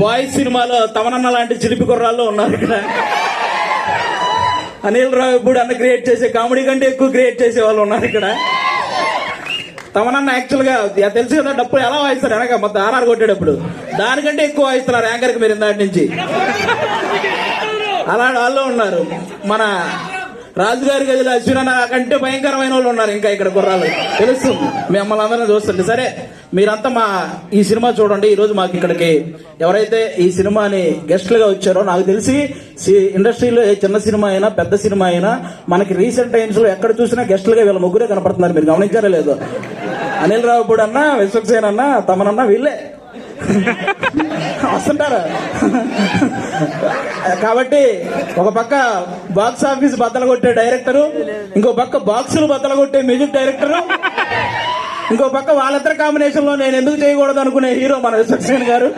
Boys సినిమాలో తమనన్న లాంటి చిలిపి కుర్రాళ్ళు ఉన్నారు ఇక్కడ. అనిల్ రావిపూడి అన్న క్రియేట్ చేసే కామెడీ కంటే ఎక్కువ క్రియేట్ చేసే వాళ్ళు ఉన్నారు ఇక్కడ. తమనన్న యాక్చువల్ గా తెలుసు కదా, డప్పులు ఎలా వాయిస్తారు వెనక మొత్తం ఆర్ఆర్ కొట్టేటప్పుడు దానికంటే ఎక్కువ వాయిస్తున్నారు యాంకర్ కి మీరు ఇందాటి నుంచి. అలాంటి వాళ్ళు ఉన్నారు. మన రాజుగారి గదిలో అశ్విన కంటే భయంకరమైన వాళ్ళు ఉన్నారు ఇంకా ఇక్కడ కుర్రాళ్ళు. తెలుస్తుంది మిమ్మల్ని అందరినీ చూస్తుంటే. సరే, మీరంతా మా ఈ సినిమా చూడండి. ఈ రోజు మాకు ఇక్కడికి ఎవరైతే ఈ సినిమాని గెస్ట్లుగా వచ్చారో, నాకు తెలిసి ఇండస్ట్రీలో ఏ చిన్న సినిమా అయినా పెద్ద సినిమా అయినా మనకి రీసెంట్ టైమ్స్ లో ఎక్కడ చూసినా గెస్ట్లుగా వీళ్ళ ముగ్గురే కనపడుతున్నారు. మీరు గమనించారా లేదు? అనిల్ రావిపూడి అన్న, విశ్వక్సేన్ అన్న, తమనన్న వీళ్ళే వస్తుంటారా. కాబట్టి ఒక పక్క బాక్స్ ఆఫీస్ బద్దలు కొట్టే డైరెక్టరు, ఇంకో పక్క బాక్సులు బద్దలు కొట్టే మ్యూజిక్ డైరెక్టరు, ఇంకో పక్క వాళ్ళిద్దరి కాంబినేషన్ లో నేను ఎందుకు చేయకూడదు అనుకునే హీరో మన విశ్వక్సేన్ గారు.